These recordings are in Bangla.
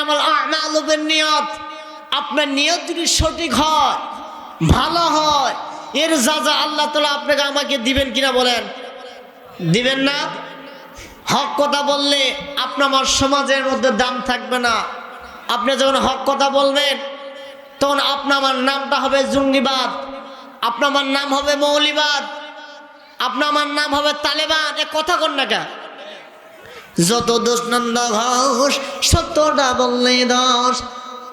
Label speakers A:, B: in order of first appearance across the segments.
A: আমার আমালু বিন্নিয়াত, আপনার নিয়ত যদি সঠিক হয়, ভালো হয়, এর যা যা আল্লাহ তাআলা আপনাকে আমাকে দিবেন কিনা বলেন? দিবেন না? হক কথা বললে আপনার আমার সমাজের মধ্যে দাম থাকবে না। আপনি যখন হক কথা বলবেন তখন আপনার আমার নামটা হবে জঙ্গিবাদ, আপনার আমার নাম হবে মৌলিবাদ, আপনার আমার নাম হবে তালেবান। এ কথা কন না কা? যত দোষ নন্দ ঘোষ সত্যটা বললে দোষ,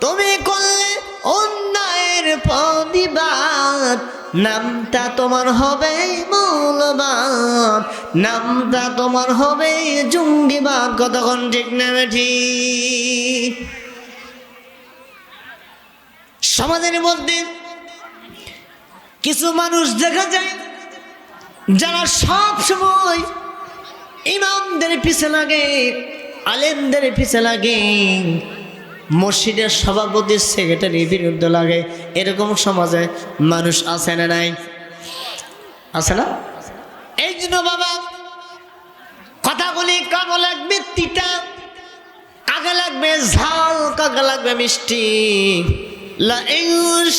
A: তুমি করলে অন্যায়ের প্রতিবাদ, নামটা তোমার হবে মৌলবাদ, নামটা তোমার হবে জঙ্গিবাদ। কতক্ষণ ঠিক নেবে ঠিক? সমাজের মধ্যে কিছু মানুষ দেখা যায় যারা সব সময় ইমামদের পিছে লাগে, আলেমদের পিছে লাগে, মসজিদের সভাপতি সেক্রেটারির বিরুদ্ধে লাগে। এরকম সমাজে মানুষ আছে না নাই? আছে না? এই জন্য বাবা কথাগুলি কাগো লাগবে তিতা, কাকে লাগবে ঝাল, কাকে লাগবে মিষ্টি। لئن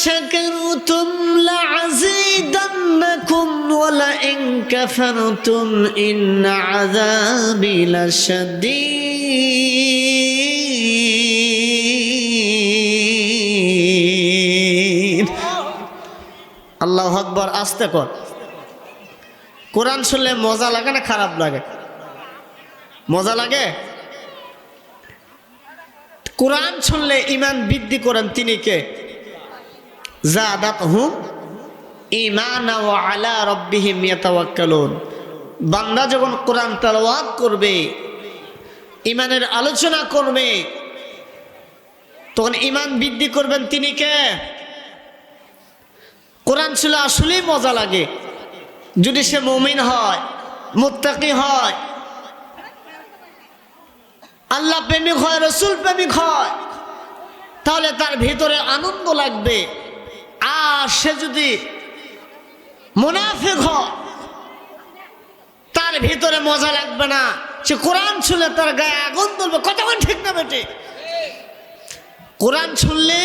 A: شكرتم لأزيدنكم ولئن كفرتم إن عذابي لشديد। আল্লাহু আকবার। আস্তে কর। কোরআন শুনলে মজা লাগে না খারাপ লাগে? মজা লাগে। কোরআন শুনলে ঈমান বৃদ্ধি করেন তিনি কে? যাদাতহুম ঈমানা ওয়া আলা রাব্বিহিম ইয়াতাওয়াক্কালুন। বান্দা যখন কোরআন তেলাওয়াত করবে, ঈমানের আলোচনা করবে, তখন ঈমান বৃদ্ধি করবেন তিনি কে? কোরআন শুনলে আসলেই মজা লাগে যদি সে মুমিন হয়, মুত্তাকি হয়, আল্লাহ প্রেমিক হয়, রসুল প্রেমিক হয়, তাহলে তার ভিতরে আনন্দ লাগবে। আর সে যদি মুনাফিক হয় তার ভিতরে মজা লাগবে না। সে কোরআন শুনলে তার গায়ে আগুন জ্বলবে। কতক্ষণ ঠিক না বেটে? কোরআন শুনলে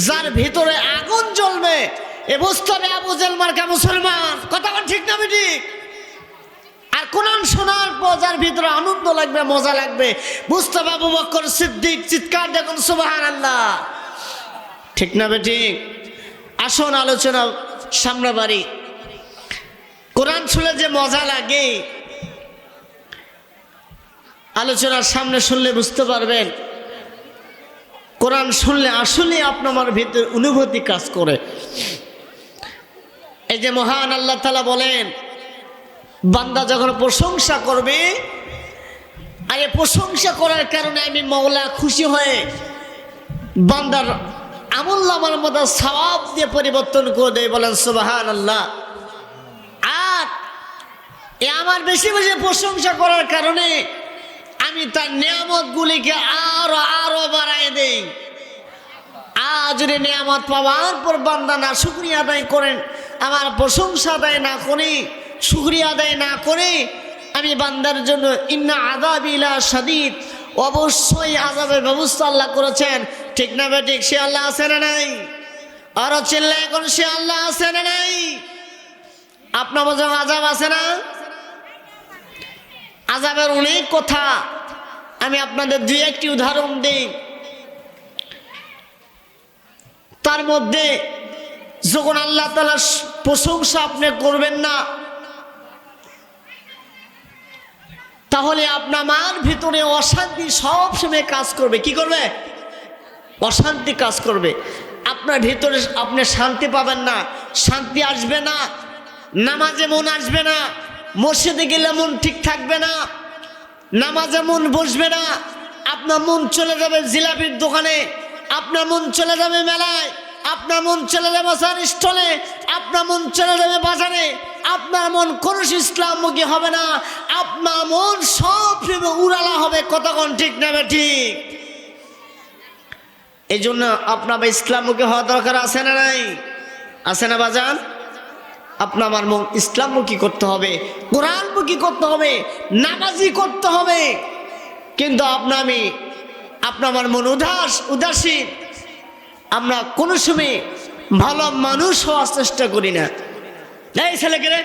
A: যার ভিতরে আগুন জ্বলবে এ বুঝতে হবে আবু জেহেল মার্কা মুসলমান। কতক্ষণ ঠিক না বেটে? আর কোরআন শোনার পর যার ভিতরে আনন্দ লাগবে, মজা লাগবে, বুঝতে হবে আবু বকর সিদ্দিক। চিৎকার দেখুন সুবহানাল্লাহ। ঠিক না বেঠিক? আসুন আলোচনা সামনে বাড়ি। কোরআন শুনলে যে মজা লাগে, আলোচনার সামনে শুনলে বুঝতে পারবেন। কোরআন শুনলে আসলে আপনার ভিতরে অনুভূতি কাজ করে। এই যে মহান আল্লাহ তাআলা বলেন, বান্দা যখন প্রশংসা করবে, আর এই প্রশংসা করার কারণে আমি মওলা খুশি হয়ে বান্দার আমলনামার মধ্যে সওয়াব দিয়ে পরিবর্তন করে দেয়। বলেন সুবহানাল্লাহ। আর এ আমার বেশি বেশি প্রশংসা করার কারণে আমি তার নিয়ামতগুলিকে আরো আরো বাড়ায় দেই। আর যদি নিয়ামত পাওয়ার পর বান্দা না শুকরিয়া আদায় করেন, আমার প্রশংসা আদায় না করি, শুকরিয়া আদায় না করে, আমি বান্দার জন্য ইন্না আযাবি লাশাদীদ, অবশ্যই আযাবের ব্যবস্থা আল্লাহ করেছেন। ঠিক না বেঠিক? সে আল্লাহ আছে না নাই? আরো চিল্লায় এখন সে আল্লাহ আছে না নাই? আপনার বোঝা আযাব আছে না? আযাবের অনেক কথা, আমি আপনাদের দুই একটি উদাহরণ দিই। তার মধ্যে যখন আল্লাহ তাআলার প্রশংসা আপনি করবেন না, তাহলে আপনার মার ভিতরে অশান্তি সবসময় কাজ করবে। কি করবে? অশান্তি কাজ করবে। আপনার ভিতরে আপনি শান্তি পাবেন না, শান্তি আসবে না, নামাজে মন আসবে না, মসজিদে গেলে মন ঠিক থাকবে না, নামাজে মন বসবে না, আপনার মন চলে যাবে জিলাপির দোকানে, আপনার মন চলে যাবে মেলায়, আপনার মন চলে যাবে স্টলে, আপনার মন চলে যাবে বাজারে, আপনার মন কোনো ইসলামমুখী হবে না, আপনার মন সব উড়ালা হবে। কতক্ষণ ঠিক না ঠিক? এই জন্য আপনার ইসলামমুখী হওয়া দরকার আছে না নাই? আছে না বাজান? আপনার আমার মন ইসলামমুখী করতে হবে, কোরআনমুখী করতে হবে, নামাজি করতে হবে। কিন্তু আমি আপনার আমার মন উদাসীন, আমরা কোনো সময় ভালো মানুষ হওয়ার চেষ্টা করি না। এই ছেলেকে রে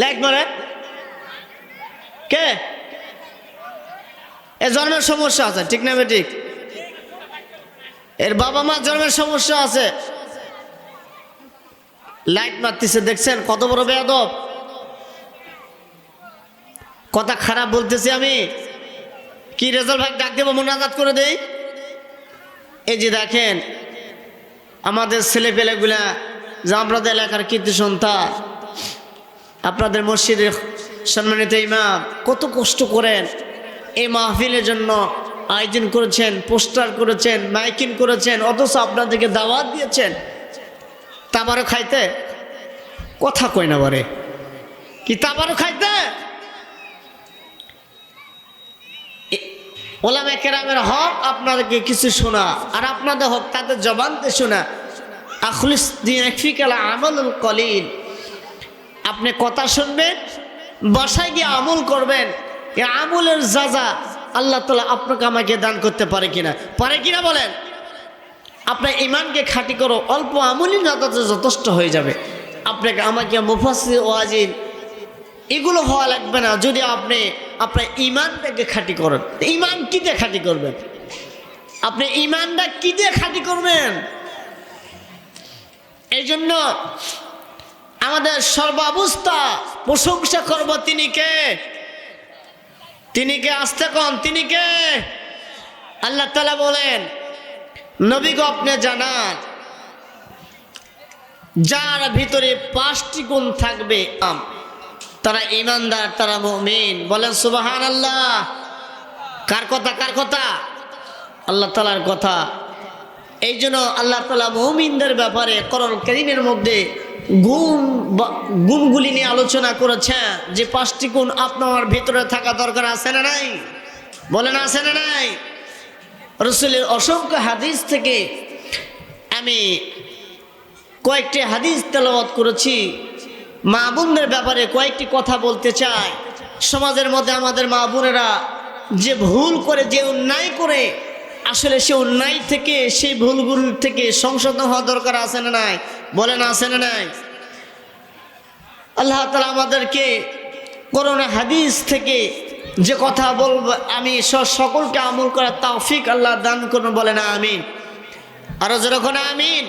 A: লাইক মারে কে? এ জন্মের সমস্যা আছে, ঠিক না ঠিক? এর বাবা মা জন্মের সমস্যা আছে, লাইট মারতেছে, দেখছেন কত বড় বেয়াদব, কথা খারাপ বলতেছি আমি। কি রেজাল্ট ভাই ডাক দেবো, মোনাজাত করে দেই। এই যে দেখেন আমাদের ছেলে পেলেগুলা, যে আপনাদের এলাকার কীর্তি সন্তান, আপনাদের মসজিদের সম্মানিত ইমাম কত কষ্ট করেন এই মাহফিলের জন্য, আয়োজন করেছেন, পোস্টার করেছেন, মাইকিং করেছেন, অথচ আপনাদেরকে দাওয়াত দিয়েছেন, তাবারও খাইতে কথা কই না বারে, কি তাবারও খাইতে? ওলামা কেরামের হক আপনাদেরকে কিছু শোনা, আর আপনাদের হক তাদের জবানতে শোনা। আখলিস দিন ফিকাল আমলুল কলিল, আপনি কথা শুনবেন, বাসায় গিয়ে আমল করবেন, এই আমলের যাজা আল্লাহ তাআলা আপনাকে আমাকে দান করতে পারে কিনা? পারে কিনা বলেন? আপনার ইমানকে খাঁটি করো, অল্প আমলই না তাতে যথেষ্ট হয়ে যাবে। আপনাকে আমাকে মুফাসসির ওয়াজিন এগুলো হওয়া লাগবে না, যদি আপনি আপনার ইমানটাকে খাঁটি করেন। ইমান কি দিয়ে খাঁটি করবেন? আপনি ইমানটা কি দিয়ে খাঁটি করবেন? এই জন্য আমাদের সর্বাবস্থা প্রশংসা করব তিনি কে? তিনি কে? আসতে কোন তিনি কে? আল্লাহ তাআলা বলেন, নবী গো আপনি জানান, যার ভিতরে 5টি গুণ থাকবে তারা ঈমানদার, তারা মুমিন। বলেন সুবহানাল্লাহ। কার কথা? কার কথা? আল্লাহ তাআলার কথা। এই জন্য আল্লাহ তাআলা মুমিনদের ব্যাপারে কোরআন কারীমের মধ্যে গুণগুলি নিয়ে আলোচনা করেছেন, যে 5টি গুণ আপনার ভিতরে থাকা দরকার, আছে না নাই? বলেন আছে না নাই? রাসূলের অসংখ্য হাদিস থেকে আমি কয়েকটি হাদিস তেলাওয়াত করেছি। মা বোনদের ব্যাপারে কয়েকটি কথা বলতে চাই। সমাজের মধ্যে আমাদের মা বোনেরা যে ভুল করে, যে অন্যায় করে, আসলে সে অন্যায় থেকে, সেই ভুলগুলো থেকে সংশোধন হওয়া দরকার, আছে না নাই? বলেন আছে না নাই? আল্লাহ তাআলা আমাদেরকে কোরআন হাদিস থেকে যে কথা বলবো আমি সকলকে আমল করার তৌফিক আল্লাহ দান করুন। বলেন আমিন। আরো যেরকম আমিন।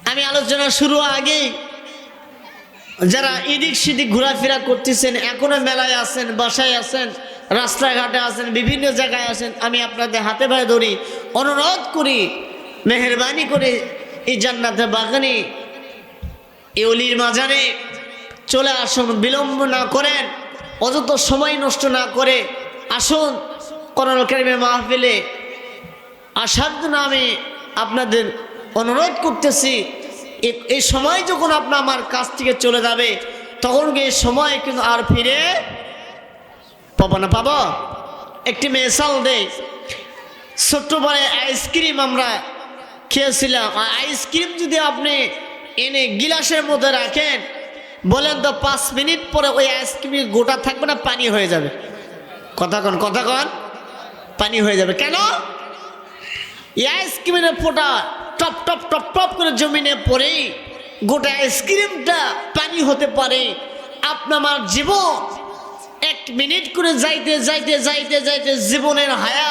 A: আমি আলোচনা শুরু আগেই যারা এদিক সেদিক ঘোরাফেরা করতেছেন, এখনো মেলায় আছেন, বাসায় আছেন, রাস্তাঘাটে আছেন, বিভিন্ন জায়গায় আছেন, আমি আপনাদের হাতে পায়ে ধরি, অনুরোধ করি, মেহেরবানি করে এই জান্নাতের বাগানে, এই অলির মাজারে চলে আসুন। বিলম্ব না করেন, অযথা সময় নষ্ট না করে আসুন কোরআন কারীমের মাহফিলে আসার জন্য আমি আপনাদের অনুরোধ করতেছি। এই সময় যখন আপনার আমার কাছ থেকে চলে যাবে, তখন এই সময় কিন্তু আর ফিরে পাবো না। পাবো? একটি মিসাল দেই। ছোট্টবেলায় আইসক্রিম আমরা খেয়েছিলাম। আইসক্রিম যদি আপনি এনে গিলাসের মধ্যে রাখেন, বলেন তো 5 মিনিট পরে ওই আইসক্রিম গোটা থাকবে না, পানি হয়ে যাবে? কথা কন, কথা কন। পানি হয়ে যাবে কেন? এই আইসক্রিমের ফোঁটা টপ টপ টপ টপ করে জমিনে পড়ে গোটা আইসক্রিমটা পানি হতে পারে। আপনার আমার জীবন 1 মিনিট করে যাইতে যাইতে যাইতে যাইতে জীবনের হায়া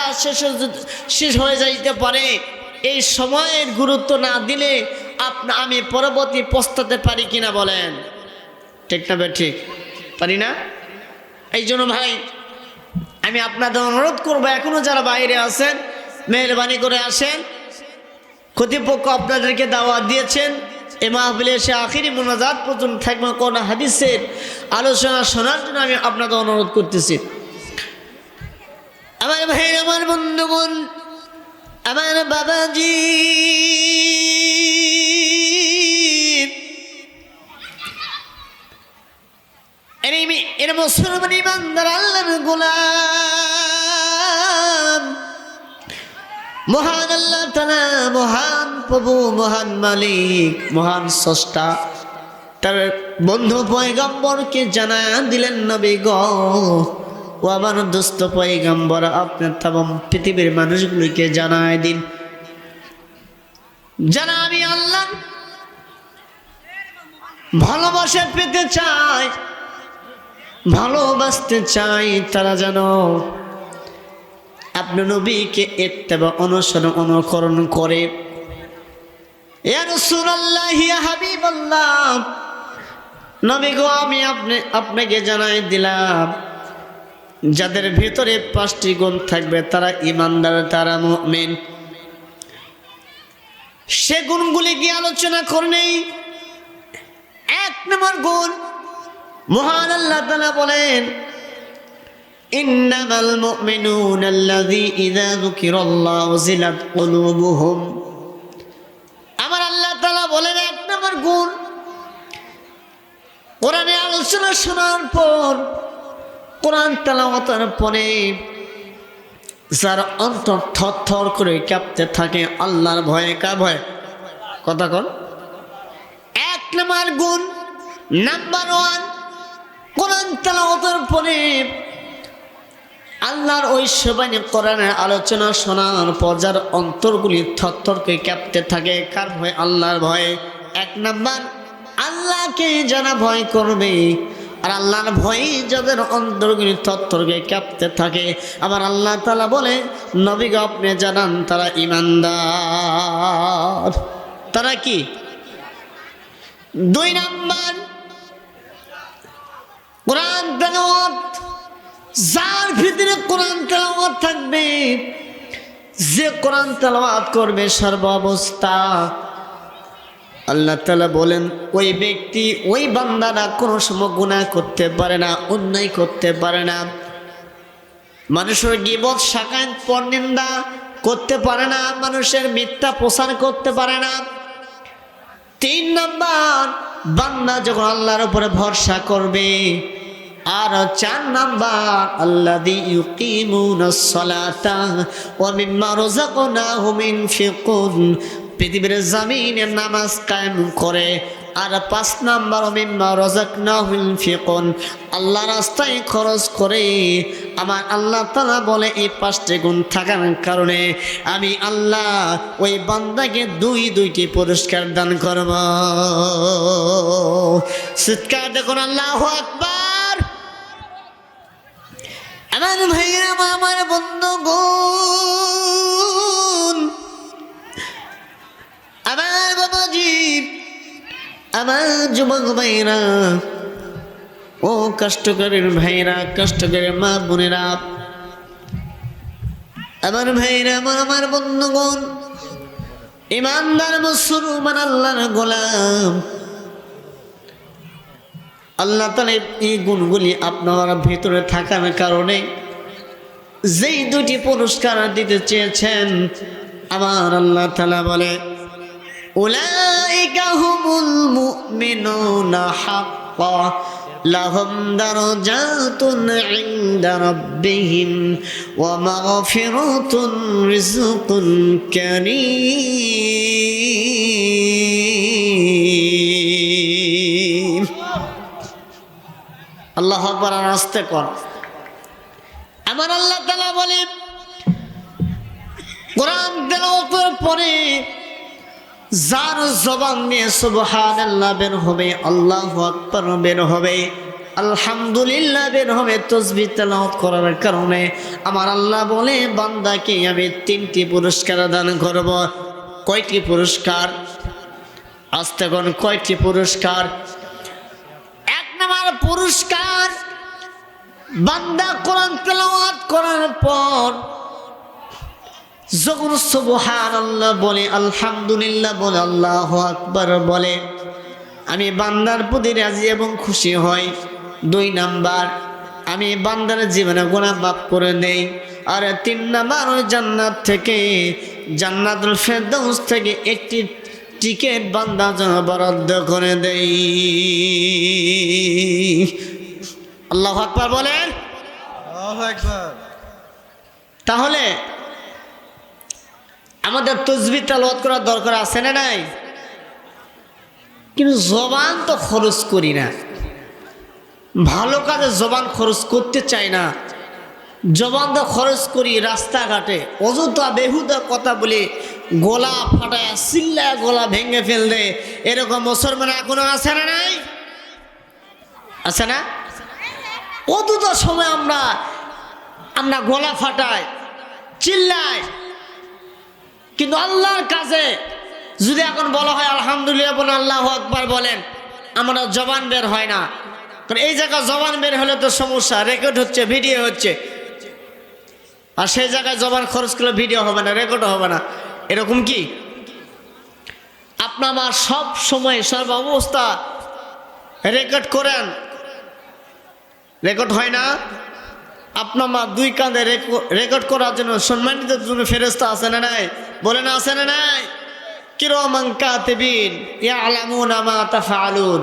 A: শেষ হয়ে যাইতে পারে। এই সময়ের গুরুত্ব না দিলে আমি পরবর্তী পস্তাতে পারি কিনা বলেন? ঠিক না বে? ঠিক পারি না? এই জন্য ভাই আমি আপনাদের অনুরোধ করবো, এখনো যারা বাইরে আছেন মেহরবানি করে আসেন। কর্তৃপক্ষ আপনাদেরকে দাওয়াত দিয়েছেন, এ মাহফিলে এসে আখিরি মোনাজাত পর্যন্ত থাকবে কোন হাদিসের আলোচনা শোনার জন্য আমি আপনাদের অনুরোধ করতেছি। আমার ভাই, আমার বন্ধুগণ, আমার বাবাজি, এর মুসলমান ইমানদার আল্লাহর গোলাম, মহান আল্লাহ তাআলা, মহান প্রভু, মহান মালিক, মহান স্রষ্টা তার বন্ধু পয়গম্বরকে জানায়া দিলেন, নবী গো ও আমার দোস্ত পয়গম্বর, আপনার তামাম পৃথিবীর মানুষগুলিকে জানায় দিন, যারা আমি আল্লাহ ভালোবাসা পেতে চাই, ভালোবাসতে চাই, তারা যেন আপনার নবীকে ইত্তেবা অনুকরণ করে। ইয়া রাসূলুল্লাহ, ইয়া হাবিবাল্লাহ, নবী গো, আমি আপনাকে জানাই দিলাম, যাদের ভিতরে 5টি গুণ থাকবে তারা ঈমানদার, তারা মুমিন। সে গুণগুলি কি আলোচনা করলেই 1 নম্বর গুণ, মহান আল্লাহ তাআলা বলেন, ইন্নামাল মুমিনুনা আল্লাযী ইযা যুকিরাল্লাহু ওয়াজিলাত কুলুবুহুম। আমার আল্লাহ তাআলা বলেন 1 নম্বর গুণ, কোরআনে আলোচনা শোনার পর, কোরআন তেলাওয়াতের পরে যার অন্তর থরথর করে কাঁপতে থাকে আল্লাহর ভয়ে, কার ভয়ে? কথা কন। 1 নম্বর গুণ, নাম্বার 1, কোরআন তেলাওয়াতের পরে আল্লাহর ঐশ্ববাণী কোরআনের আলোচনা শোনার পর যার অন্তরগুলি থরথর করে কাঁপতে থাকে, কার ভয়ে? আল্লাহর ভয়ে। 1 নম্বর, আল্লাহকে যারা ভয় করবে, আর আল্লাহর ভয়ে যাদের অন্তরগুলি থরথর করে কাঁপতে থাকে, আবার আল্লাহ তাআলা বলে, নবী গো আপনি জানান তারা ঈমানদার। তারা কি? 2 নম্বর, কোরআন তেলাওয়াত, যার ভিতরে কোরআন তেলাওয়াত থাকবে, যে কোরআন তেলাওয়াত করবে সর্বাবস্থা, আল্লাহ তাআলা বলেন ওই ব্যক্তি, ওই বান্দারা কোনো সময় গুনাহ করতে পারে না, অন্যায় করতে পারে না, মানুষের গীবত, শাকায়ত, পরনিন্দা করতে পারে না, মানুষের মিথ্যা প্রচার করতে পারে না। 3 নম্বর, বান্দা যখন আল্লাহর উপরে ভরসা করবে। আর 4 নম্বর, আল্লাযী ইউকিমুনাস সালাতা ওয়া মিম্মা রাযাকনাহুম ইউনফিকুন, পৃথিবীর জমিনে নামাজ কায়েম করে। আর 5 নম্বর, মিম্মা রাযাকনাহুম ইউনফিকুন, আল্লাহ রাস্তায় খরচ করে। আমার আল্লাহ তাআলা বলে এই 5টি গুণ থাকার কারণে আমি আল্লাহ ওই বান্দাকে 2টি পুরস্কার দান করব। চিৎকার দেখুন, আল্লাহু আকবার। আমার ভাইরা, আমার বন্ধুগণ, আমার বাবাজি, আমার যুবক ভাইরা, ও কষ্টকরের ভাইরা, কষ্টকরের মা বোনেরা, আমার ভাইরা, আমার বন্ধুগণ, ঈমানদার মুসলমান, আল্লাহর গোলাম, আল্লাহ তাআলা এই গুণগুলি আপনার ভিতরে থাকার কারণে যেই 2টি পুরস্কার দিতে চেয়েছেন, আমার আল্লাহ তাআলা বলে, উলাইকা হুমুল মুমিনুনা হাক্কান লাহুম দারাজাতুন ইনদা রাব্বিহিম ওয়া মাগফিরাতুন রিজকুন কারীম। আল্লাহু আকবার, আস্তে কর। আমার আল্লাহ তাআলা বলে, কোরআন তেলাওয়াতের পরে যার জবান দিয়ে সুবহানাল্লাহ বের হবে, আল্লাহু আকবার বের হবে, আলহামদুলিল্লাহ বের হবে, তাসবিহ তেলাওয়াত করার কারণে আমার আল্লাহ বলে, বান্দাকে আমি 3টি পুরস্কার দান করব। কয়টি পুরস্কার? আস্তে কোন, কয়টি পুরস্কার? 1 নম্বর পুরস্কার, বান্দা কোরআন তেলাওয়াত করার পর যখন সুবহানাল্লাহ বলে, আলহামদুলিল্লাহ বলে, আল্লাহু আকবার বলে, আমি বান্দার প্রতি রাজি এবং খুশি হই। 2 নম্বর, আমি বান্দার জীবনে গুনাহ মাফ করে দেই। আর 3 নম্বর, ওই জান্নাত থেকে, জান্নাতুল ফেরদাউস থেকে একটি টিকিট বান্দার জন্য বরাদ্দ করে দেই। আল্লাহু আকবার বলেন।
B: আল্লাহু আকবার।
A: তাহলে আমাদের তাসবিহ তেলাওয়াত করার দরকার আছে না নাই? কিন্তু জবান তো খরচ করি না, ভালো কাজে জবান খরচ করতে চাই না, জবানটা খরচ করি রাস্তাঘাটে অযথা বেহুদা কথা বলি, গলা ফাটায় চিল্লা গলা ভেঙে ফেল দে, এরকম মুসলমান এখনো আছে না নাই? আছে না? অযথা সময় আমরা গলা ফাটাই, চিল্লাই, কিন্তু আল্লাহর কাছে যদি এখন বলা হয় আলহামদুলিল্লাহ বলেন, আল্লাহু আকবার বলেন, আমরা জবান বের হয় না। কারণ এই জায়গায় জবান বের হলে তো সমস্যা, রেকর্ড হচ্ছে, ভিডিও হচ্ছে, আর সেই জায়গায় জবান খরচ করলে ভিডিও হবে না, রেকর্ড হবে না। এরকম কি আপনার আমার সব সময় সর্ব অবস্থা রেকর্ড করেন? রেকর্ড হয় না? আপনার মা দুই কাঁধে রেকর্ড করার জন্য সম্মানিত দুজন ফেরেশতা আছে না নাই? বলে না আছে না নাই? কিরামান কাতিবিন ইয়ালামুনা মা তাফআলুন,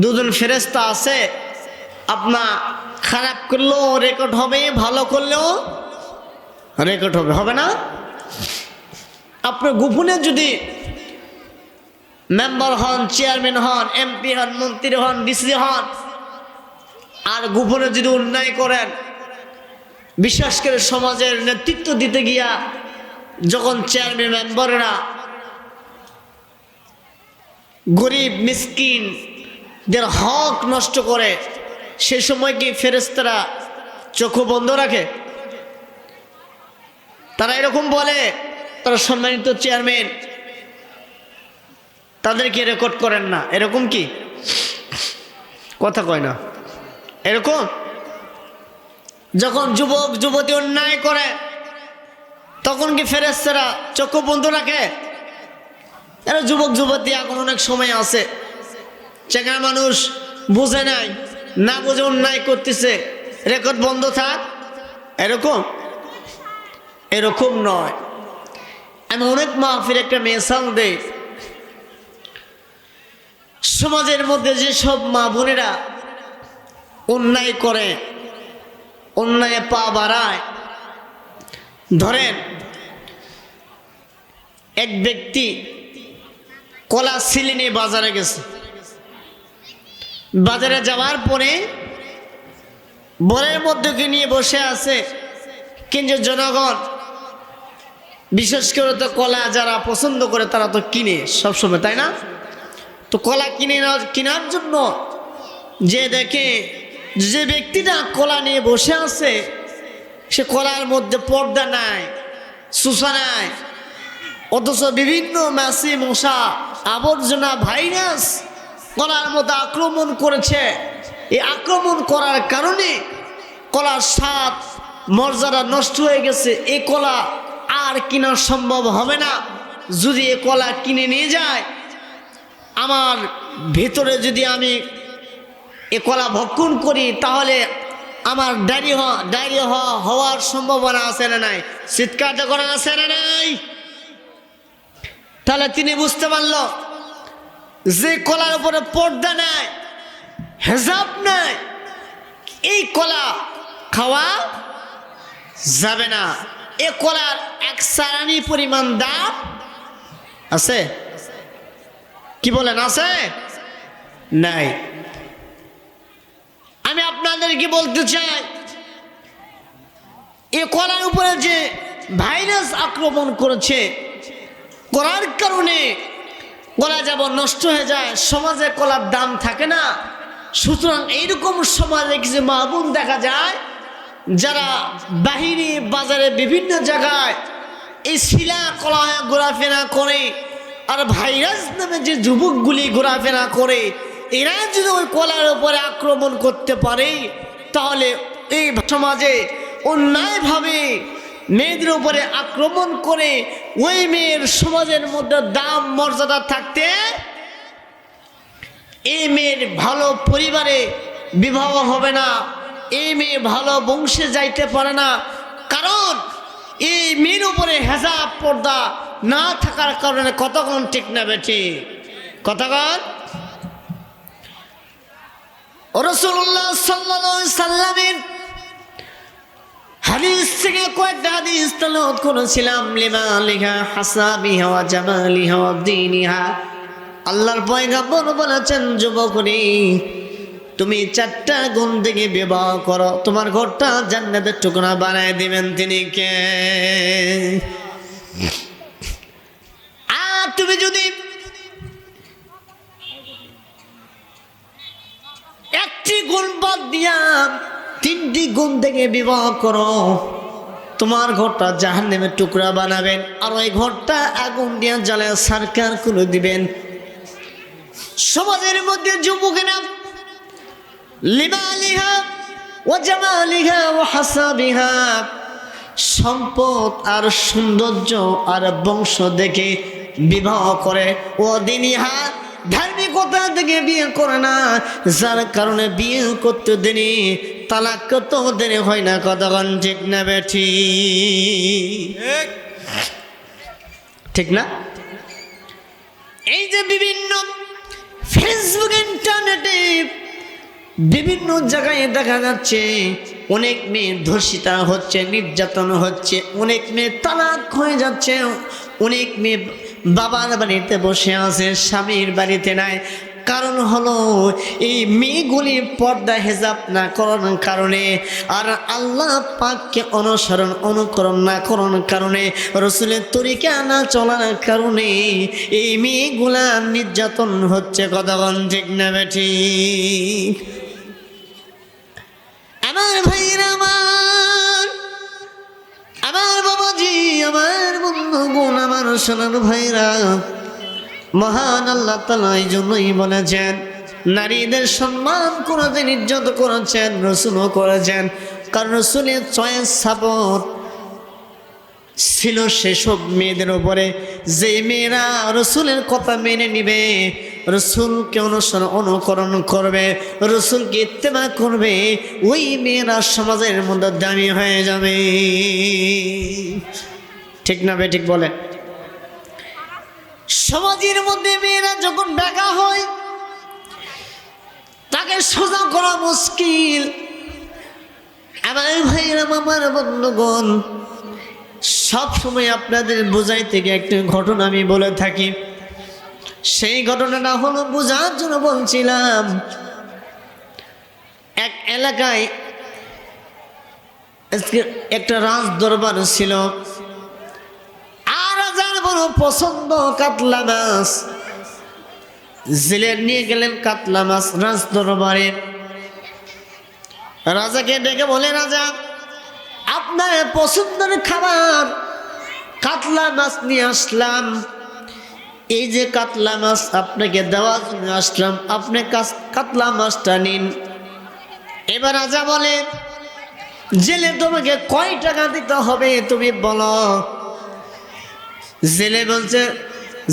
A: দুজন ফেরেশতা আছে, আপনার খারাপ করলেও রেকর্ড হবে, ভালো করলেও রেকর্ড হবে, হবে না? আপনার গোপনে যদি মেম্বার হন, চেয়ারম্যান হন, এমপি হন, মন্ত্রী হন, ডিসি হন, আর গোপনে যদি অন্যায় করেন, বিশেষ করে সমাজের নেতৃত্ব দিতে গিয়া যখন চেয়ারম্যান মেম্বাররা গরিব মিসকিনদের হক নষ্ট করে, সে সময় কি ফেরেশতারা চোখ বন্ধ রাখে? তারা এরকম বলে, তারা সম্মানিত চেয়ারম্যান, তাদেরকে রেকর্ড করেন না, এরকম কি কথা কয় না? এরকম যখন যুবক যুবতী অন্যায় করে, তখন কি ফেরেশতারা চোখ বন্ধ রাখে? এরা যুবক যুবতী এখন অনেক সময় আছে, সেখানে মানুষ বুঝে নাই, না বুঝে অন্যায় করতেছে, রেকর্ড বন্ধ থাক, এরকম এরকম নয়। আমি অনেক মাহফিল একটা মিসাল দেই, সমাজের মধ্যে যেসব মা বোনেরা অন্যায় করে, অন্যায় পা বাড়ায়, ধরেন এক ব্যক্তি কলা সিলি নিয়ে বাজারে গেছে, বাজারে যাওয়ার পরে বরের মধ্যে নিয়ে বসে আছে, কিন্তু জনগণ বিশেষ করে তো কলা যারা পছন্দ করে তারা তো কিনে সবসময়, তাই না? তো কলা কেনার জন্য যে দেখে যে ব্যক্তিটা কলা নিয়ে বসে আছে, সে কলার মধ্যে পর্দা নাই, সুসা নাই, অথচ বিভিন্ন মাছি মশা আবর্জনা ভাইরাস কলার মধ্যে আক্রমণ করেছে। এই আক্রমণ করার কারণে কলার স্বাদ মর্যাদা নষ্ট হয়ে গেছে। এই কলা আর কেনা সম্ভব হবে না। যদি এ কলা কিনে নিয়ে যায়, আমার ভেতরে যদি আমি এ কলা ভক্ষণ করি, তাহলে আমার ডায়রিয়া হওয়ার সম্ভাবনা আছে না নাই? চিৎকারটা করা আছে না নাই? তাহলে তিনি বুঝতে পারল যে কলার উপরে পর্দা নাই, হেজাব নাই, এই কলা খাওয়া যাবে না। এ কলার এক সারানি পরিমাণ দাম আছে, কি বলেন আছে? নাই। আমি আপনাদেরকে বলতে চাই, এ কলার উপরে যে ভাইরাস আক্রমণ করেছে, করার কারণে কলা যেমন নষ্ট হয়ে যায়, সমাজে কলার দাম থাকে না। সুতরাং এইরকম সমাজে কিছু মা বোন দেখা যায় যারা বাহিরে বাজারে বিভিন্ন জায়গায় এই শিলা কলায় ঘোরাফেরা করে, আর ভাইরাস নামে যে যুবকগুলি ঘোরাফেরা করে, এরা যদি ওই কলার উপরে আক্রমণ করতে পারে, তাহলে এই সমাজে অন্যায়ভাবে মেয়েদের উপরে আক্রমণ করে ওই মেয়ের সমাজের মধ্যে দাম মর্যাদা থাকতে, এই মেয়ের ভালো পরিবারে বিবাহ হবে না, এই মেয়ে ভালো বংশে যাইতে পারে না। কারণ এই মেয়ের উপরে হেজাব পর্দা না থাকার কারণে। কতক্ষণ ঠিক না বেঠি? কতক্ষণ? রাসূলুল্লাহ সাল্লাল্লাহু আলাইহি সাল্লামের হাদিস থেকে কয়েকটা হাদিস তেলাওয়াত করেছিলাম। লিমালিহা হাসাবিহা ওয়া জামালিহা ওয়া দীনিহা। আল্লাহর পয়গম্বর বলেছেন, যুবকরে তুমি 4টা গুণ থেকে বিবাহ করো, তোমার ঘরটা জান্নাতের টুকরা বানায় দিবেন তিনি কে? আর তুমি যদি একটি গুণ বাদ দিয়া 3টি গুণ থেকে বিবাহ করো, তোমার ঘরটা জাহান্নামের টুকরা বানাবেন, আর ওই ঘরটা আগুন দিয়ে জ্বালায় সরকার করে দিবেন। সমাজের মধ্যে যুবকেরা লিমালিহা ওয়া জামালিহা ওয়া হাসাবিহা, সম্পদ আর সৌন্দর্য আর বংশ দেখে বিবাহ করে, ও দিনিহা ধার্মিকতা থেকে বিয়ে করে না, যার কারণে বিয়ে করতে দেরি, তালাক করতে দেরি হয় না। কতক্ষণ ঠিক না বেঠি? ঠিক না? এই যে বিভিন্ন ফেসবুক, ইন্টারনেটে বিভিন্ন জায়গায় দেখা যাচ্ছে অনেক মেয়ে ধর্ষিতা হচ্ছে, নির্যাতন হচ্ছে, অনেক মেয়ে তালাক হয়ে যাচ্ছে, অনেক মেয়ে বাবার বাড়িতে বসে আছে, স্বামীর বাড়িতে নাই। কারণ হলো এই মেয়েগুলি পর্দা হেজাব না করার কারণে, আর আল্লাহ পাককে অনুকরণ না করার কারণে, রসুলের তরিকা না চলার কারণে এই মেয়েগুলা নির্যাতন হচ্ছে। কতক্ষণ ঠিক না বেঠি? আমার ভাইরা, আমার বাবাজি, আমার বন্ধুগণ, আমার সোনার ভাইরা, মহান আল্লাহ তাআলা এই জন্যই বলেছেন নারীদের সম্মান করেছেন, ইজ্জত করেছেন, রসুলও করেছেন। কারণ রসুলের চয়েস সাপোর্ট ছিল সেসব মেয়েদের উপরে যে মেয়েরা রসুলের কথা মেনে নিবে, রসুলকে অনুকরণ করবে, রসুলকে ইত্তেবা করবে, ওই মেয়েরা সমাজের মধ্যে দামি হয়ে যাবে। ঠিক না বেঠিক বলে? সমাজের মধ্যে মেয়েরা যখন বেকা হয় তাকে সোজা করা মুশকিল। আমার ভাইরা, আমার বন্ধুগণ, সবসময় আপনাদের বোঝাইতে গিয়ে একটা ঘটনা আমি বলে থাকি। সেই ঘটনাটা হলো বোঝার জন্য বলছিলাম। এক এলাকায় একটা রাজ দরবার ছিল, আর রাজার বড় পছন্দ কাতলা মাছ। জেলে নিয়ে গেলেন কাতলা মাছ রাজ দরবারে। রাজাকে ডেকে বলে, রাজা, আপনার পছন্দের খাবার কাতলা মাছ নিয়ে আসলাম, এই যে কাতলা মাছ আপনাকে দেওয়ার জন্য আসলাম, আপনি কাতলা মাছটা নিন। এবার রাজা বলে, জেলে তোমাকে কয় টাকা দিতে হবে তুমি বলো। জেলে বলছে,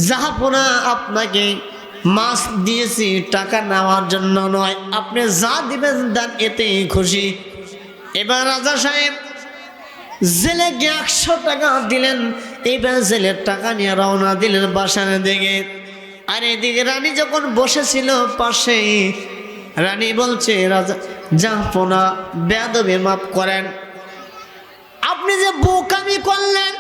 A: জাহাপনা, আপনাকে মাছ দিয়েছি টাকা নেওয়ার জন্য নয়, আপনি যা দিবেন দেন, এতেই খুশি। এবার রাজা সাহেব জেলেকে 100 টাকা দিলেন। এবার জেলের টাকা নিয়ে রওনা দিলেন বাসার দিকে। আর এদিকে রানী যখন বসেছিল পাশে, রানী বলছে, রাজা জাহাপনা, বেয়াদবি মাফ করেন, আপনি যে বোকামি করলেন,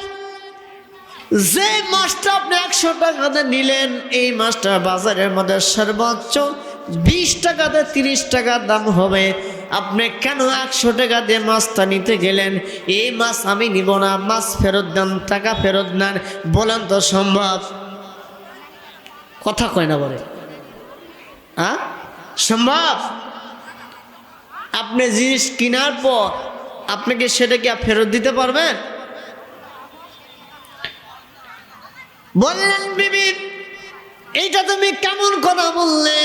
A: যে মাছটা আপনি 100 টাকাতে নিলেন, এই মাছটা বাজারের মধ্যে সর্বোচ্চ 20 টাকাতে 30 টাকা দাম হবে। আপনি কেন 100 টাকা দিয়ে মাছটা নিতে গেলেন? এই মাছ আমি নিব না, মাছ ফেরত দেন, টাকা ফেরত নেন। বলেন তো সম্ভব? কথা কয় না বলে, হ্যাঁ সম্ভব? আপনি জিনিস কেনার পর আপনাকে সেটাকে ফেরত দিতে পারবেন? বললেন, বিবি, এইটা তুমি কেমন কথা বললে?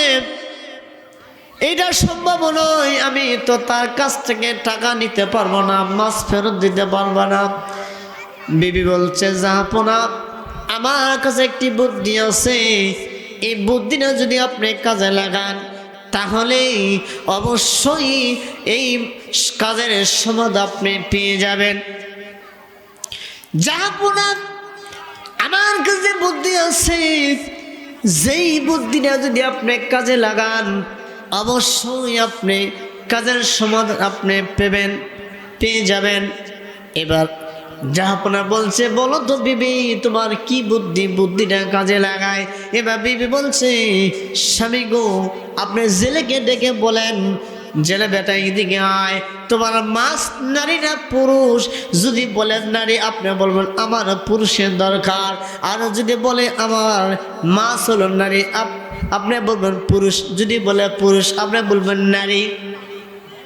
A: এইটা সম্ভব নয়, আমি তো তার কাছ থেকে টাকা নিতে পারবো না, মাছ ফেরত দিতে পারবো না। বিবি বলছে, জাহাপনা, আমার কাছে একটি বুদ্ধি আছে, এই বুদ্ধিটা যদি আপনি কাজে লাগান তাহলে অবশ্যই এই কাজের সমাধান আপনি পেয়ে যাবেন। জাহাপনা, আমার কাছে বুদ্ধি আছে, যেই বুদ্ধিটা যদি আপনি কাজে লাগান অবশ্যই আপনি কাজের সমাধান আপনি পেয়ে যাবেন। এবার জাহাপনা বলছে, বলো তো বিবি তোমার কি বুদ্ধি, বুদ্ধিটা কাজে লাগায়। এবার বিবি বলছে, স্বামী গো আপনি জেলেকে ডেকে বলেন, জেলে বেটা এদিকে আয়, তোমার মাছ নারী না পুরুষ? যদি বলেন নারী, আপনি বলবেন আমার পুরুষের দরকার। আর যদি বলে আমার মাছ হলো নারী, আপনি বলবেন পুরুষ। যদি বলে পুরুষ, আপনি বলবেন নারী।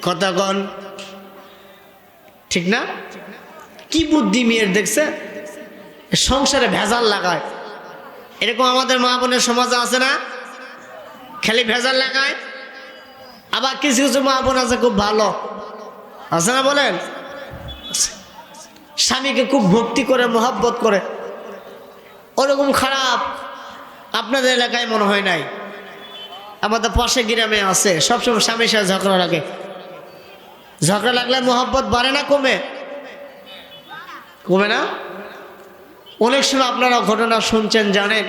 A: কতক্ষণ ঠিক না? কি বুদ্ধি মেয়ের দেখছে, সংসারে ভেজাল লাগায়। এরকম আমাদের মা বোনের সমাজে আছে না, খালি ভেজাল লাগায়। আবার কিছু কিছু মা বোন আছে খুব ভালো, আছে না বলেন? স্বামীকে খুব ভক্তি করে, মহব্বত করে। ওরকম খারাপ আপনাদের এলাকায় মনে হয় নাই। আমাদের পাশে গ্রামে আছে, সবসময় স্বামীর সাথে ঝগড়া লাগে। ঝগড়া লাগলে মহব্বত বাড়ে না কমে? কমে না? অনেক সময় আপনারা ঘটনা শুনছেন, জানেন।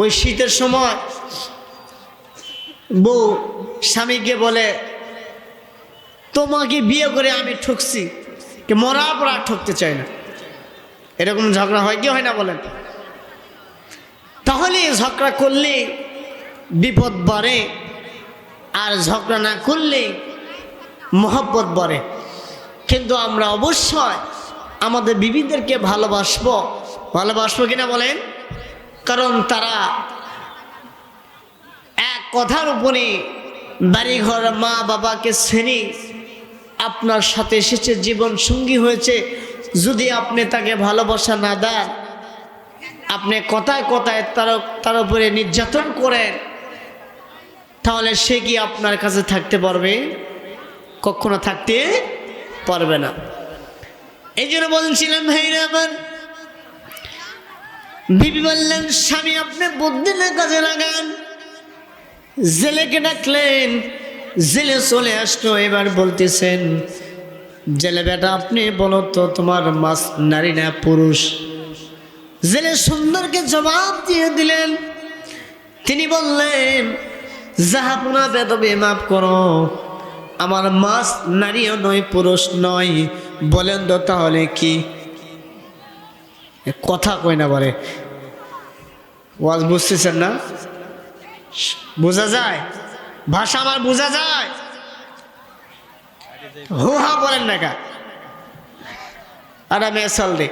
A: ওই শীতের সময় বউ স্বামীকে বলে, তোমাকে বিয়ে করে আমি ঠকছি, মরার পর আর ঠকতে চাই না। এরকম ঝগড়া হয় কি হয় না বলেন? তাহলে ঝগড়া করলে বিপদ বাড়ে, আর ঝগড়া না করলে মহব্বত বাড়ে। কিন্তু আমরা অবশ্যই আমাদের বিবিদেরকে ভালোবাসবো কিনা বলেন? কারণ তারা এক কথার উপরে বাড়িঘর, মা বাবাকে শ্রেণী আপনার সাথে এসেছে, জীবন সঙ্গী হয়েছে। যদি আপনি তাকে ভালোবাসা না দেন, আপনি কথায় কথায় তার উপরে নির্যাতন করেন, তাহলে সে কি আপনার কাছে থাকতে পারবে? কখনো থাকতে পারবে না। এই জন্য বলছিলাম ভাইরা আমার, বিবি বললেন, স্বামী আপনি বুদ্ধি না কাজে লাগান। জেলেকে ডাকলেন, জেলে চলে আসলো। এবার বলতেছেন, জেলে বেটা আপনি বলো তো তোমার মাছ নারী না পুরুষ? জেলে সুন্দরকে জবাব দিয়ে দিলেন। তিনি বললেন, জাহাপনা বেদবে মাফ করো, আমার মাছ নারীও নয় পুরুষ নয়। বলেন তো তাহলে কি? কথা কই না বলে, ওয়াজ বুঝতেছেন না? বোঝা যায় ভাষা আমার, বোঝা যায়? হুহা বলেন না কা? আর আমি এসাল রে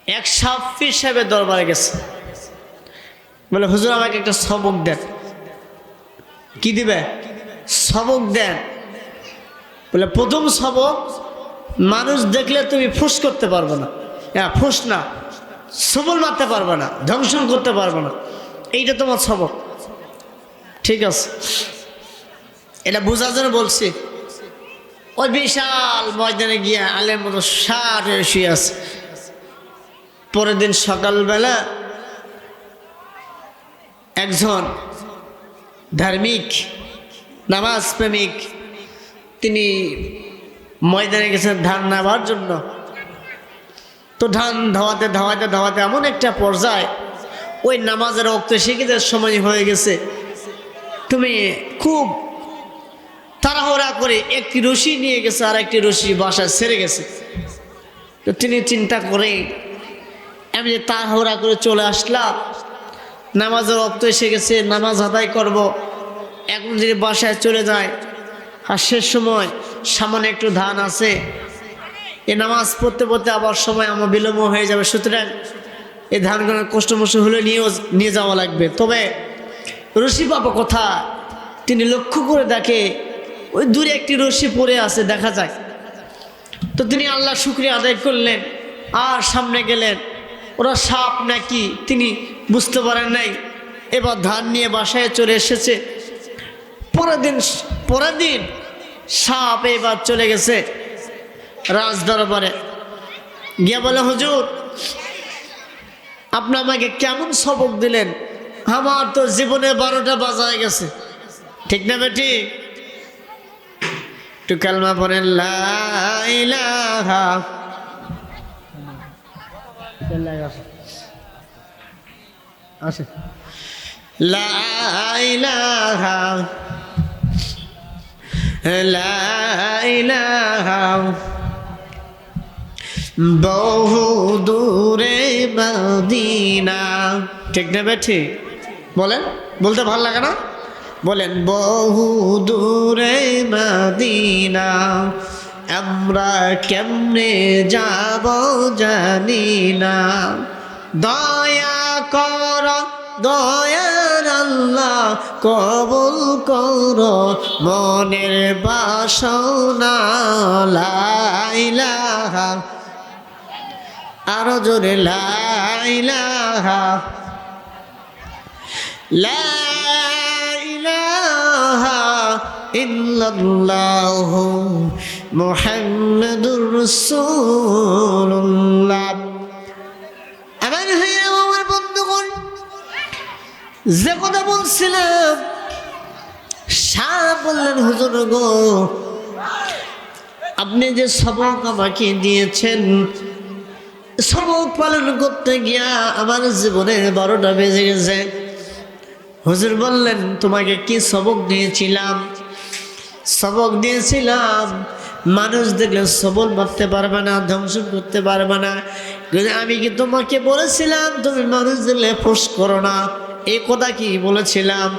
A: এক সাফির সাহেবের দরবারে গেছে, বলে হুজুর আমাকে একটা সবক দেন। কি দিবে? সবক দেন। বলে প্রথম সবক, মানুষ দেখলে তুমি ফুস করতে পারবে না। হ্যাঁ, ফুস না, সবল মারতে পারবে না, ধ্বংসন করতে পারবে না, এইটা তোমার সবক। ঠিক আছে, এটা বোঝার জন্য বলছি। ওই বিশাল ময়দানে গিয়ে আলের মতো ষাট হয়ে শুয়ে আছে। পরের দিন সকালবেলা একজন ধার্মিক নামাজ প্রেমিক তিনি ময়দানে গেছেন ধান নেওয়ার জন্য। তো ধান ধাওয়াতে ধাওয়াতে ধাওয়াতে এমন একটা পর্যায়ে ওই নামাজের রক্ত শিখিদের সময় হয়ে গেছে। তুমি খুব তাড়াহুড়া করে একটি রশি নিয়ে গেছে, আর একটি রশি বাসায় ছেড়ে গেছে। তো তিনি চিন্তা করে, আমি যে তাড়াহুড়া করে চলে আসলাম, নামাজের রক্ত এসে গেছে, নামাজ আদায় করব, এখন যদি বাসায় চলে যায় আর শেষ সময় সামান্য একটু ধান আছে, এই নামাজ পড়তে পড়তে আবার সময় আমার বিলম্ব হয়ে যাবে। সুতরাং এই ধানগুলো কষ্টমষ্ট হলে নিয়ে যাওয়া লাগবে। তবে রশি পাবো কোথা? তিনি লক্ষ্য করে দেখে ওই দূরে একটি রশি পড়ে আছে, দেখা যায়। তো তিনি আল্লাহ শুকরিয়া আদায় করলেন আর সামনে গেলেন। ওরা সাপ নাকি তিনি বুঝতে পারেন নাই। এবার ধান নিয়ে বাসায় চলে এসেছে। পরের দিন সাপ এবার চলে গেছে রাজ দরবারে গিয়ে বলে, হুজুর আপনি আমাকে কেমন সবক দিলেন? আমার তো জীবনে 12টা বাজায় গেছে। ঠিক না বেটি? একটু কালমা পড়েন, লা ইলাহা আসে, লা ইলাহা লা ইলাহা বহু দূরে মদিনা। ঠিক না বেঠি? বলেন, বলতে ভালো লাগে না? বলেন, বহু দূরে মদিনা, আমরা কেমনে যাব জানি না। দয়া কর দয়ার আল্লাহ, কবুল কর মনের বাসনা। লা ইলাহা, আরো জোরে লা ইলাহা, লা ইলাহা ইল্লাল্লাহু মুহাম্মাদুর রাসূলুল্লাহ। আমার ভাইরা, আমার বন্ধুগণ, যে কথা বলছিলাম, শাহ বললেন, হুজুর গো, আপনি যে সবক আমাকে দিয়েছেন, সবক পালন করতে গিয়া আমার জীবনের 12টা বেজে গেছে। হুজুর বললেন, তোমাকে কি সবক দিয়েছিলাম? সবক দিয়েছিলাম মানুষ দেখলে সবল মারতে পারবে না, ধ্বংস করতে পারবে না। কিন্তু আমি কি তোমাকে বলেছিলাম তুমি মানুষ দেখলে ফুস করো না? এই কথা কি বলেছিলাম?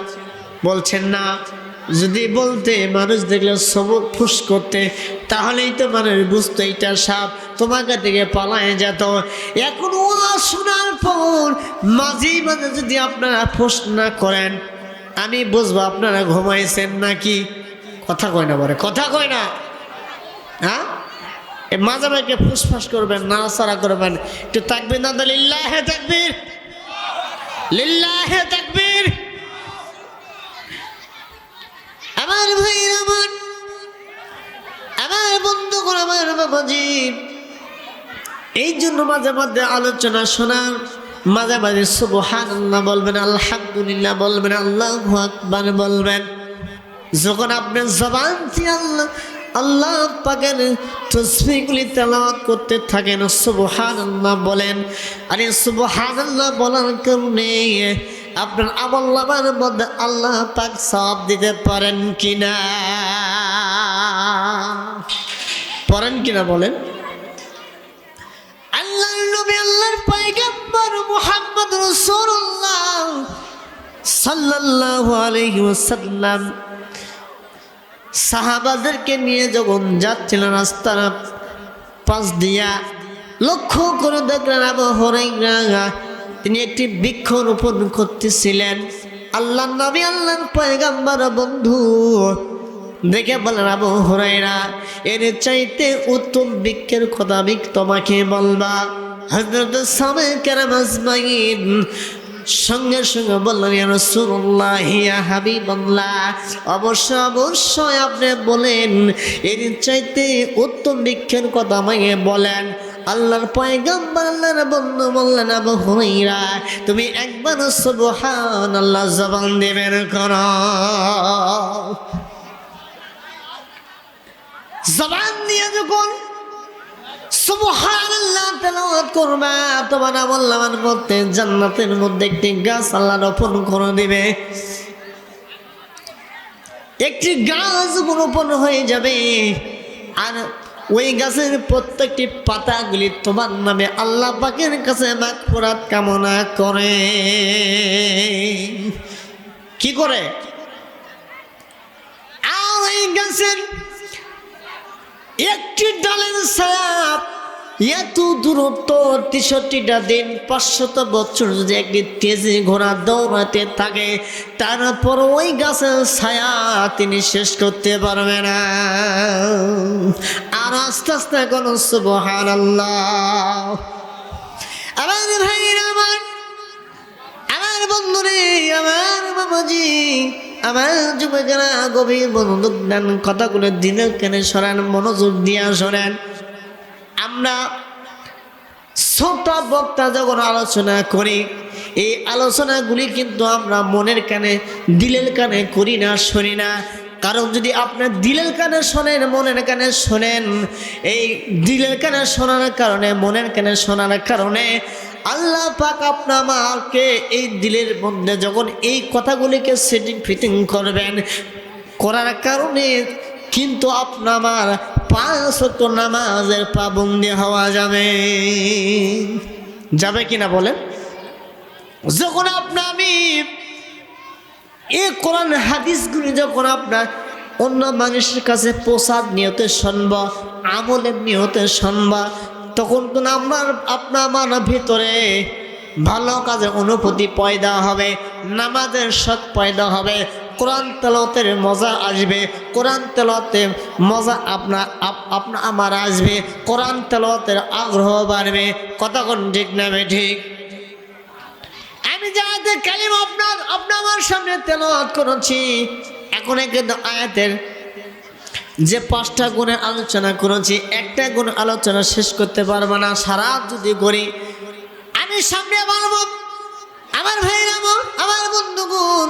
A: বলছেন না। যদি বলতে মানুষ দেখলে সবল ফুস করতে, তাহলেই তো মানুষ বুঝতো এটা সাপ, তোমাকে থেকে পালায় যেত। এখন ওয়াজ শোনার পর মাঝে মাঝে যদি আপনারা ফুস না করেন, আমি বুঝবো আপনারা ঘুমাইছেন নাকি। কথা কয় না, বলে কথা কয় না। হ্যাঁ, মাঝে মাঝে ফুসফাস করবেন, নাড়াচাড়া করবেন, একটু তাকবীর না দিলে লিল্লাহে তাকবীর, লিল্লাহে তাকবীর। আমার ভাইরা, আমার বন্ধুগণ, আমার বাবাজি, এই জন্য মাঝে মাঝে আলোচনা শোনার, মাঝে মাঝে সুবহানাল্লাহ বলবেন, আলহামদুলিল্লাহ বলবেন, আল্লাহু আকবার বলবেন। যখন আপনার জবান দিয়ে আল্লাহ পাকের তাসবিহগুলি তেলাওয়াত করতে থাকেন, সুবহানাল্লাহ বলেন। আরে সুবহানাল্লাহ বলার কারণে আপনার আমলনামার মধ্যে আল্লাহ পাক সওয়াব দিতে পারেন কিনা? পারেন কিনা বলেন? আল্লাহর নবী, আল্লাহর পয়গম্বর মুহাম্মদ রাসূলুল্লাহ সাল্লাল্লাহু আলাইহি ওয়াসাল্লাম সাহাবাদেরকে নিয়ে যখন যাচ্ছিলেন রাস্তার পাশ দিয়া, লক্ষ্য করে দেখলেন আবু হুরায়রা তিনি একটি বৃক্ষ রোপণ করতেছিলেন। আল্লাহর নবী, আল্লাহর পয়গম্বর বন্ধু দেখে বলেন, আবু হুরায়রা, এর চাইতে উত্তম বৃক্ষের কথা আমি তোমাকে বলবা? হযরত সাহাবা কেরাম আজমাইন সঙ্গে সঙ্গে বললেন, ইয়া রাসূলুল্লাহ, ইয়া হাবিবাল্লাহ, অবশ্যই আপনি বলেন, এর চাইতে উত্তম বৃক্ষের কথা আমাকে বলেন। আল্লাহর পয়গম্বর, আল্লাহর বন্ধু বললেন, আবু হুরায়রা, তুমি একবার সুবহানাল্লাহ জবান দিয়ে বের করো। জবান দিয়ে যখন সুবহানাল্লাহ তেলাওয়াত করবা, তোমার আমলনামার মধ্যে জান্নাতের মধ্যে একটি গাছ আল্লাহ রোপণ করে দিবে। একটি গাছ রোপণ হয়ে যাবে, আর ওই গাছের প্রত্যেকটি পাতাগুলি তোমার নামে আল্লাহ পাকের কাছে মাগফিরাত কামনা করে। কি করে? আর ওই গাছের একটি ডালের ছায়া এত দূরত্ব ৬৩টা দিন ৫০০ বছর যদি একটি তেজে ঘোড়া দৌড়াতে থাকে, তারপর ওই গাছের ছায়া তিনি শেষ করতে পারবে না। আর আস্তে আস্তে কোন সুবহানাল্লাহ। আমার ভাইরা, আমার বন্ধুরে, আমার বাবাজি, আমার যুবকেরা, গভীর মনোযোগ দেন, কথাগুলো দিনের কেনে সরান, মনোযোগ দিয়া সরেন। আমরা ছোট বক্তা যখন আলোচনা করি, এই আলোচনাগুলি কিন্তু আমরা মনের কানে, দিলের কানে করি না, শুনি না। কারণ যদি আপনার দিলের কানে শোনেন, মনের কানে শোনেন, এই দিলের কানে শোনার কারণে, মনের কানে শোনার কারণে আল্লাহ পাক আপনাকে এই দিলের মধ্যে যখন এই কথাগুলিকে সেটিং ফিটিং করবেন, করার কারণে কিন্তু আপনার 5 ওয়াক্ত নামাজের পাবন্দি হওয়া যাবে। যাবে কিনা বলেন? যখন আমি এই কোরআন হাদিসগুলি যখন আপনার অন্য মানুষের কাছে প্রসাদ নিয়তে শুনব, আমলের নিয়তে শুনব, তখন তো আপনার ভিতরে ভালো কাজের অনুভূতি পয়দা হবে, নামাজের শখ পয়দা হবে, কোরআন তেলাওয়াতের মজা আসবে, কোরআন তেলাওয়াতের মজা আমার আসবে, কোরআন তেলাওয়াতের আগ্রহ বাড়বে। কথা কোন ঠিক না ঠিক? আমি যে আয়াতের কালিমা আপনার সামনে তেলাওয়াত করেছি, এখন কিন্তু আয়াতের যে 5টা গুণের আলোচনা করেছি, একটা গুণ আলোচনা শেষ করতে পারবো না সারা যদি করি। আমি সামনে বলবো, আমার ভাইরা, আমার বন্ধুগণ,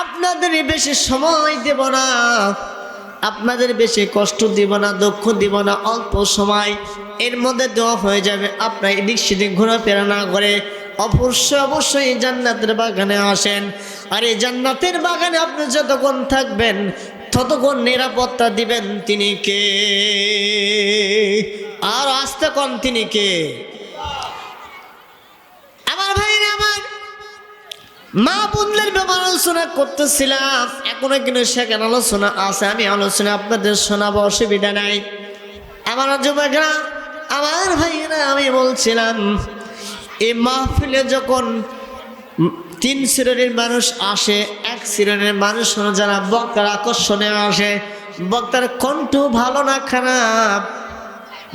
A: আপনাদের বেশি সময় দেব না, আপনাদের বেশি কষ্ট দিব না, দুঃখ দিব না, অল্প সময় এর মধ্যে দেওয়া হয়ে যাবে। আপনার এদিক সেদিক ঘোরাফেরা না করে অবশ্যই জান্নাতের বাগানে আসেন। আর এই জান্নাতের বাগানে আপনি যতক্ষণ থাকবেন ততক্ষণ নিরাপত্তা দিবেন তিনি কে? আর আসতে কোন তিনি কে? আমার ভাইরা, আমার মা বোনদের ব্যাপারে আলোচনা করতেছিলাম, এখনো কিন্তু সেখানে আলোচনা আছে, আমি আলোচনা আপনাদের শোনাবো, অসুবিধা নাই। আমার যুবকরা, আমার ভাইরা, আমি বলছিলাম এই মাহফিলে যখন 3 শ্রেণীর মানুষ আসে, 1 শ্রেণীর মানুষ হলো যারা বক্তার আকর্ষণে আসে, বক্তার কণ্ঠ ভালো না খারাপ,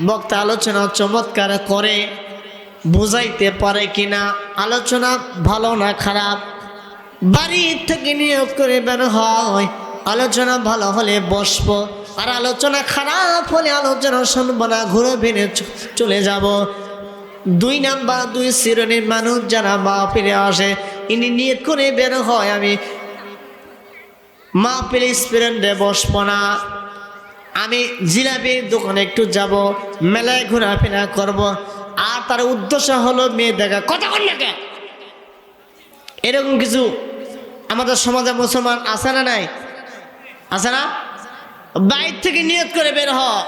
A: বক্তা আলোচনা চমৎকার করে, বুঝাইতে পারে কিনা, আলোচনা ভালো না খারাপ, বাড়ি থেকে নিয়োগ করে বের হয়, আলোচনা ভালো হলে বসবো, আর আলোচনা খারাপ হলে আলোচনা শুনবো না, ঘুরে ফিরে চলে যাব। 2 নাম্বার 2 শ্রেণীর মানুষ যারা মাহফিলে আসে, ইনি নিয়ত করে বের হয় আমি মাহফিল স্টুডেন্টে বসবো না, আমি জিলাপির দোকানে একটু যাব, মেলায় ঘোরাফেরা করব, আর তার উদ্দেশ্য হলো মেয়ে দেখা। কথা বল না, এরকম কিছু আমাদের সমাজে মুসলমান আছে না নাই? আছে না? বাইরে থেকে নিয়ত করে বের হয়,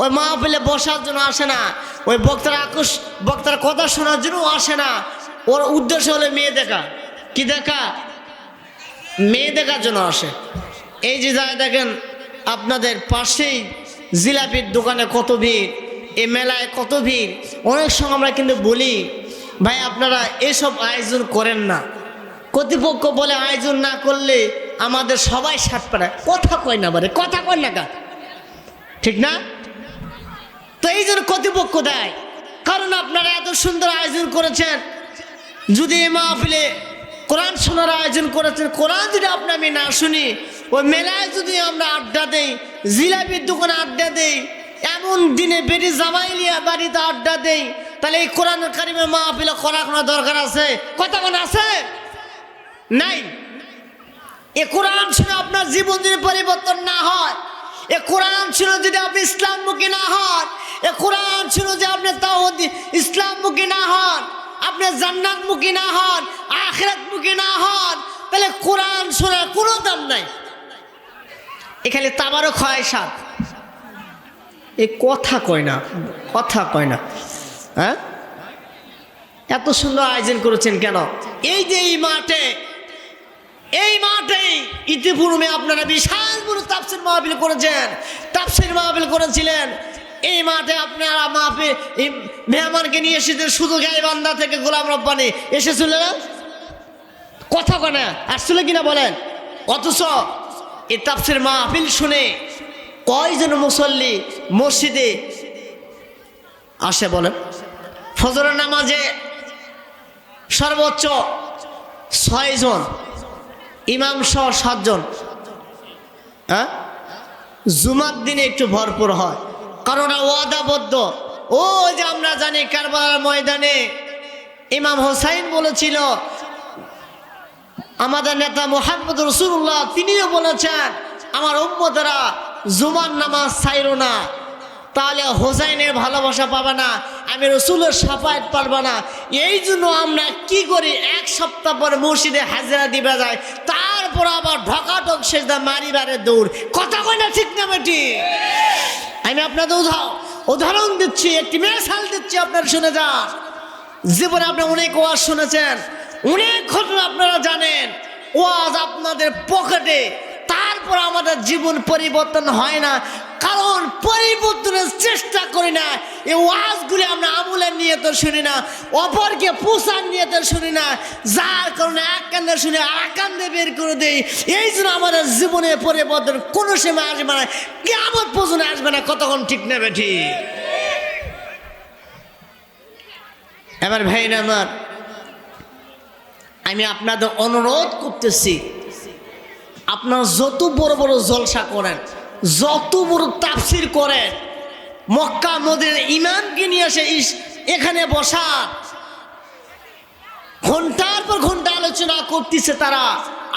A: ওই মাহফিলে বসার জন্য আসে না, ওই বক্তার কথা শোনার জন্য আসে না, ওর উদ্দেশ্য হলো মেয়ে দেখা। কি দেখা? মেয়ে দেখার জন্য আসে। এই যে যায় দেখেন আপনাদের পাশেই জিলাপির দোকানে কত ভিড়, এই মেলায় কত ভিড়। অনেক সময় আমরা কিন্তু বলি, ভাই আপনারা এসব আয়োজন করেন না, কর্তৃপক্ষ বলে আয়োজন না করলে আমাদের সবাই সাত পাড়ায়। কথা কয় না, বারে কথা কয় না, ঠিক না? তো এই জন্য কর্তৃপক্ষ দেয়, কারণ আপনারা এত সুন্দর আয়োজন করেছেন। যদি এই মাহফিলে কোরআন শোনার আয়োজন করেছেন, কোরআন যদি আমি না শুনি, ওই মেলায় যদি আমরা আড্ডা দেই, জিলাপির দোকানে আড্ডা দেই, এমন দিনে বেটি জামাইলিয়া বাড়িতে আড্ডা দেই, তাহলে এই কোরআন কারিমের মাহফিলে করার কোনো দরকার আছে? কথা কোন আছে? নাই। এ কোরআন শুনে আপনার জীবন যদি পরিবর্তন না হয়, এ কোরআন শুনে যদি আপনি ইসলামমুখী না হন, এ কোরআন শুনে যে আপনি তাওহীদ ইসলামমুখী না হন, আপনি জান্নাতমুখী না হন, আখিরাতমুখী না হন, তাহলে কোরআন শোনার কোনো দাম নাই। এখানে তাবারক হয় সাথ, এই কথা কয় না, কথা কয় না। হ্যাঁ, এত সুন্দর আয়োজন করেছেন কেন? এই যে এই মাঠে ইতিপূর্বে আপনারা বিশাল বড় তাফসীর মাহফিল করেছেন, তাফসীর মাহফিল করেছিলেন। এই মাঠে আপনারা মাহফিল মেহমানকে নিয়ে এসেছেন, শুধু গাইবান্ধা থেকে গোলাম রব্বানী এসেছিল না? কথা কয় না, আসছিল কিনা বলেন? অথচ এই তাফসীর মাহফিল শুনে কয়জন মুসল্লি মসজিদে আসে বলেন? ফজরের নামাজে সর্বোচ্চ 6 জন, ইমাম সহ 7 জন। হ্যাঁ, জুমার দিনে একটু ভরপুর হয়, কারণ ওয়াদাবদ্ধ। ও যে আমরা জানি কারবালার ময়দানে ইমাম হোসাইন বলেছিল, আমাদের নেতা মুহাম্মদ রাসূলুল্লাহ তিনিও বলেছেন, আমার উম্মতেরা জুমার নামাজ ছাইরো না, তাহলে হোসাইনের ভালোবাসা পাবে না, আমি রসুলের শাফায়াত পারবে না। এই জন্য আমরা কি করি, 1 সপ্তাহ পর মসজিদে হাজিরা দিবে যায়, তারপর আবার ঢকাঢক সেজদা মারিবারে দৌড়। কথা কয় না, ঠিক না বেটি? আমি আপনাদের উদাহরণ দিচ্ছি, একটি মেসাল দিচ্ছি, আপনারা শুনে যান। জীবনে আপনারা অনেক ওয়াজ শুনেছেন, অনেক ঘটনা আপনারা জানেন, ওয়াজ আপনাদের পকেটে, তারপর আমাদের জীবন পরিবর্তন হয় না, কারণ পরিবর্তনের চেষ্টা করি না। এই ওয়াজগুলি আমরা আমলের নিয়ত শুনি না, অপরকে পোষার নিয়ত শুনি না, যার কারণে এক কান্দে শুনে আর কান্দে বের করে দেই। এই জন্য আমাদের জীবনে পরিবর্তন কোনো সময় আসবে না, কিয়ামত পর্যন্ত আসবে না। কতক্ষণ ঠিক নেবে ঠিক? এবার ভাইরা আমার, আমি আপনাদের অনুরোধ করতেছি, আপনারা যত বড় বড় জলসা করেন, যত বড় তাফসির করেন, মক্কা মদিনার ইমামকে নিয়ে এসে এখানে বসা, ঘন্টার পর ঘন্টা আলোচনা করতেছে তারা।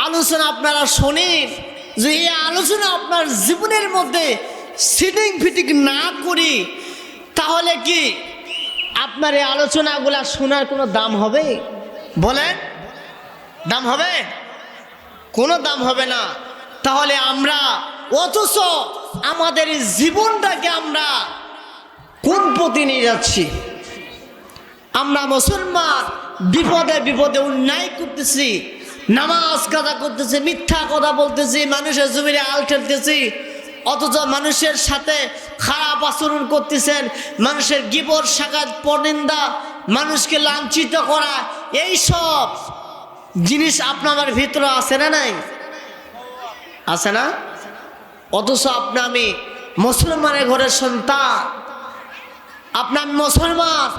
A: আলোচনা আপনারা শোনেন, যে এই আলোচনা আপনার জীবনের মধ্যে সিটিং ফিটিং না করি, তাহলে কি আপনার এই আলোচনাগুলা শোনার কোনো দাম হবে? বলেন, দাম হবে? কোনো দাম হবে না। তাহলে আমরা, অথচ আমাদের এই জীবনটাকে আমরা কোন পথে নিয়ে যাচ্ছি? আমরা মুসলমান বিপদে বিপদে অন্যায় করতেছি, নামাজ কাজা করতেছি, মিথ্যা কথা বলতেছি, মানুষের জমিনে আল ঠেলতেছি, অথচ মানুষের সাথে খারাপ আচরণ করতেছেন, মানুষের গীবত সাকাত পরনিন্দা, মানুষকে লাঞ্ছিত করা, এই সব জিনিস আপনার ভিতরে আছে না নাই? আছে না? অথচ আমি মুসলমানের ঘরের সন্তান, আপনার মুসলমান,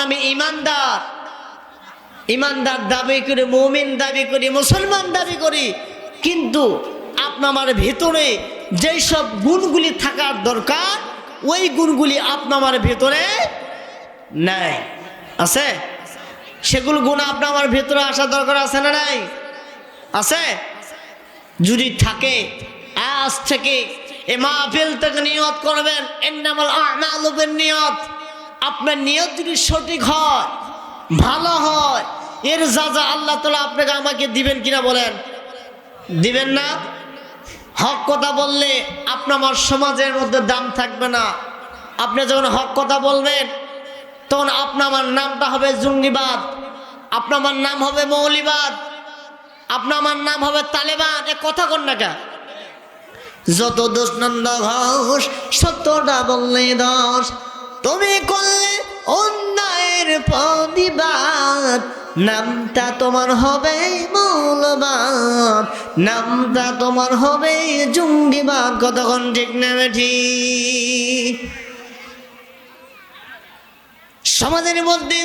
A: আমি ইমানদার, ইমানদার দাবি করি, মুমিন দাবি করি, মুসলমান দাবি করি, কিন্তু আপনার ভিতরে যেই সব গুণগুলি থাকার দরকার, ওই গুণগুলি আপনার ভিতরে নাই। আছে? সেগুলো গুণ আপনার ভিতরে আসা দরকার আছে না নাই? আছে? যদি থাকে, আজ থেকে এ মাহফিল থেকে নিয়ত করবেন, ইন্নামাল আ'মালু বিন্নিয়াত। আপনার নিয়ত যদি সঠিক হয়, ভালো হয়, এর যা আল্লাহ তাআলা আপনাকে আমাকে দিবেন কিনা বলেন? দিবেন না? হক কথা বললে আপনার সমাজের মধ্যে দাম থাকবে না। আপনি যখন হক কথা বলবেন, তখন আপনার নামটা হবে জঙ্গিবাদ, আপনার নাম হবে মৌলিবাদ, আপনার নাম হবে তালেবান। এ কথা কন না কা? যত দোষ নন্দ ঘোষ, সত্যটা বললে দোষ, তুমি করলে অন্যায়ের প্রতিবাদ, নামটা তোমার হবে মৌলবাদ, নামটা তোমার হবে জঙ্গিবাদ। কতক্ষণ ঠিক নেবে ঠিক? সমাজের মধ্যে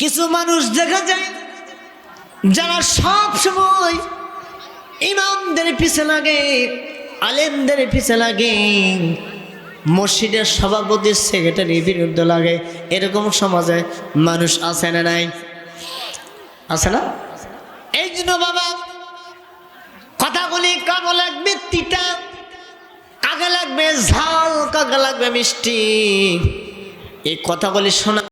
A: কিছু মানুষ দেখা যায় যারা সব সময় ইমামদের পিছে লাগে, আলেমদের পিছে লাগে, মসজিদের সভাপতি সেক্রেটারির বিরুদ্ধে লাগে। এরকম সমাজে মানুষ আছে না নাই? আছে না? এই জন্য বাবা, কথাগুলি কাগো লাগবে তিতা, কাকে লাগবে ঝাল, কাকে লাগবে মিষ্টি, এই কথাগুলি শোনা